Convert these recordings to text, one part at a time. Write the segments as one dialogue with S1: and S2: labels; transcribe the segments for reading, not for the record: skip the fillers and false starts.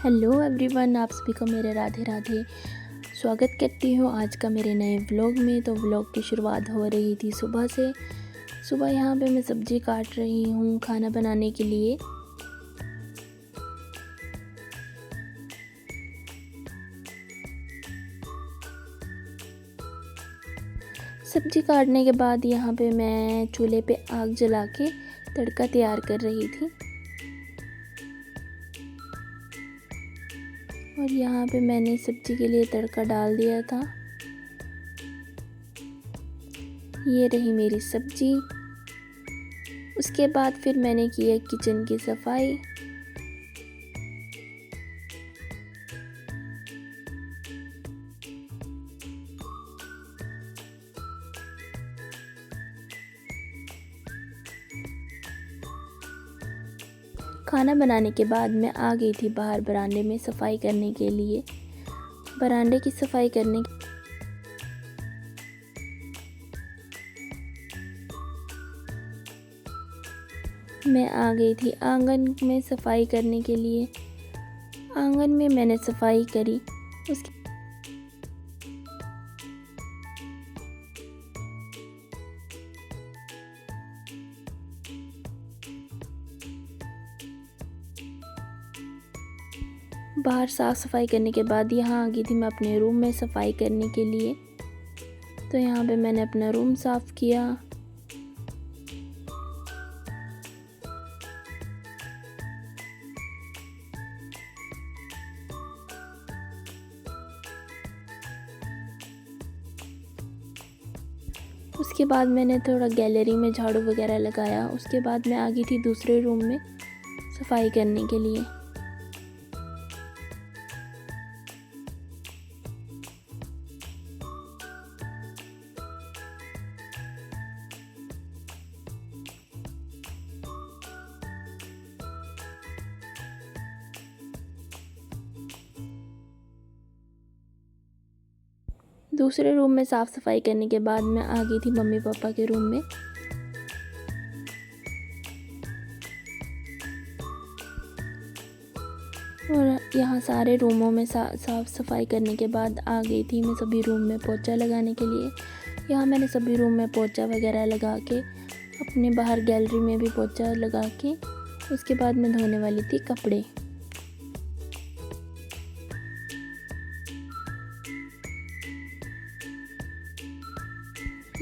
S1: Hello everyone, आप सभी को मेरे राधे राधे। स्वागत करती हूँ आज का मेरे नए व्लॉग में। तो व्लॉग की शुरुआत हो रही थी सुबह से। सुबह यहाँ पे मैं सब्ज़ी काट रही हूँ खाना बनाने के लिए। सब्ज़ी काटने के बाद यहाँ पे मैं चूल्हे पे आग जला के तड़का तैयार कर रही थी। और यहाँ पे मैंने सब्ज़ी के लिए तड़का डाल दिया था। ये रही मेरी सब्ज़ी। उसके बाद फिर मैंने किया किचन की सफाई। खाना बनाने के बाद मैं आ गई थी बाहर बरामदे में सफाई करने के लिए। बरामदे की सफाई करने मैं आ गई थी आंगन में सफाई करने के लिए। आंगन में मैंने सफाई करी। बाहर साफ़ सफाई करने के बाद यहाँ आ गई थी मैं अपने रूम में सफाई करने के लिए। तो यहाँ पे मैंने अपना रूम साफ़ किया। उसके बाद मैंने थोड़ा गैलरी में झाड़ू वगैरह लगाया। उसके बाद मैं आ गई थी दूसरे रूम में सफाई करने के लिए। दूसरे रूम में साफ़ सफाई करने के बाद मैं आ गई थी मम्मी पापा के रूम में। और यहाँ सारे रूमों में साफ़ सफाई करने के बाद आ गई थी मैं सभी रूम में पोछा लगाने के लिए। यहाँ मैंने सभी रूम में पोछा वगैरह लगा के अपने बाहर गैलरी में भी पोछा लगा के उसके बाद मैं धोने वाली थी कपड़े।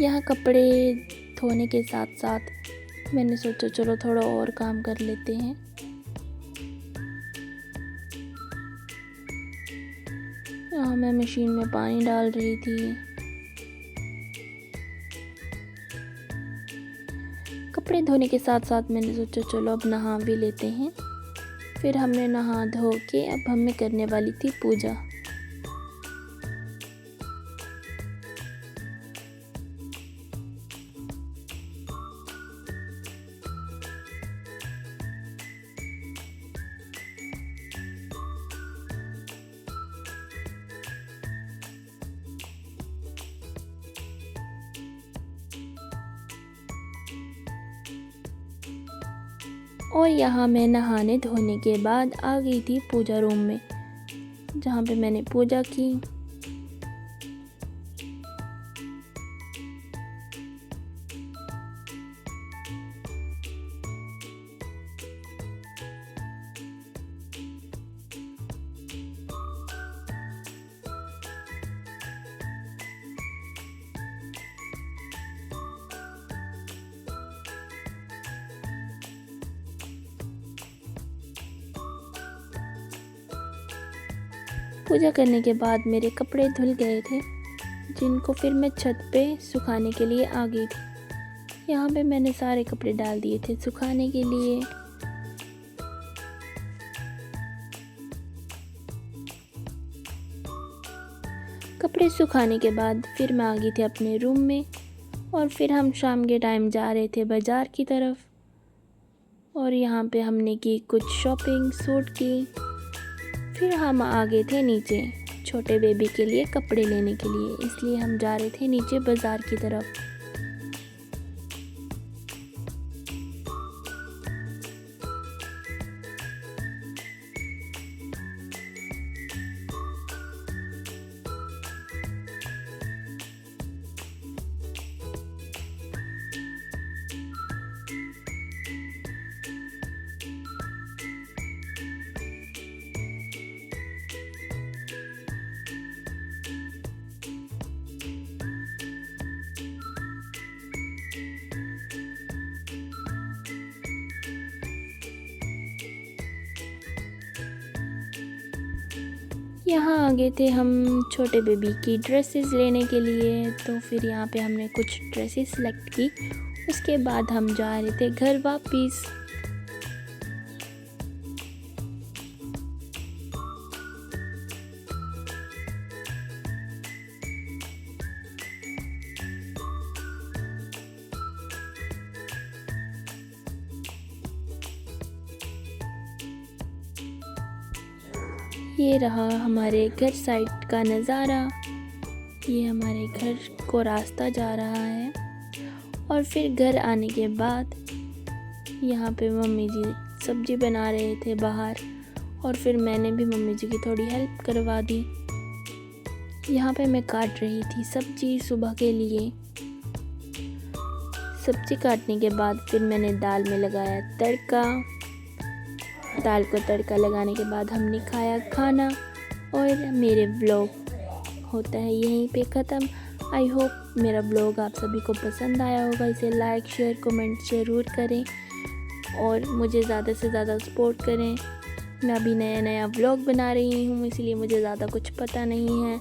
S1: यहाँ कपड़े धोने के साथ साथ मैंने सोचा चलो थोड़ा और काम कर लेते हैं। यहाँ मैं मशीन में पानी डाल रही थी। कपड़े धोने के साथ साथ मैंने सोचा चलो अब नहा भी लेते हैं। फिर हमने नहा धो के अब हमें करने वाली थी पूजा। और यहाँ मैं नहाने धोने के बाद आ गई थी पूजा रूम में जहाँ पे मैंने पूजा की। पूजा करने के बाद मेरे कपड़े धुल गए थे जिनको फिर मैं छत पे सुखाने के लिए आ गई थी। यहाँ पे मैंने सारे कपड़े डाल दिए थे सुखाने के लिए। कपड़े सुखाने के बाद फिर मैं आ गई थी अपने रूम में। और फिर हम शाम के टाइम जा रहे थे बाज़ार की तरफ। और यहाँ पे हमने की कुछ शॉपिंग सूट की। फिर हम आ गए थे नीचे छोटे बेबी के लिए कपड़े लेने के लिए, इसलिए हम जा रहे थे नीचे बाज़ार की तरफ। यहाँ आ गए थे हम छोटे बेबी की ड्रेसेस लेने के लिए, तो फिर यहाँ पे हमने कुछ ड्रेसेस सेलेक्ट की। उसके बाद हम जा रहे थे घर वापस। ये रहा हमारे घर साइड का नज़ारा। ये हमारे घर को रास्ता जा रहा है। और फिर घर आने के बाद यहाँ पे मम्मी जी सब्ज़ी बना रहे थे बाहर, और फिर मैंने भी मम्मी जी की थोड़ी हेल्प करवा दी। यहाँ पे मैं काट रही थी सब्ज़ी सुबह के लिए। सब्ज़ी काटने के बाद फिर मैंने दाल में लगाया तड़का। दाल को तड़का लगाने के बाद हमने खाया खाना, और मेरे व्लॉग होता है यहीं पे ख़त्म। आई होप मेरा व्लॉग आप सभी को पसंद आया होगा। इसे लाइक शेयर कमेंट ज़रूर करें और मुझे ज़्यादा से ज़्यादा सपोर्ट करें। मैं अभी नया नया व्लॉग बना रही हूँ, इसलिए मुझे ज़्यादा कुछ पता नहीं है,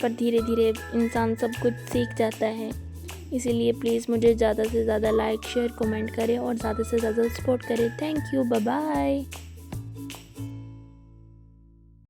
S1: पर धीरे धीरे इंसान सब कुछ सीख जाता है। इसीलिए प्लीज़ मुझे ज़्यादा से ज़्यादा लाइक शेयर कमेंट करें और ज़्यादा से ज़्यादा सपोर्ट करें। Thank you, bye bye.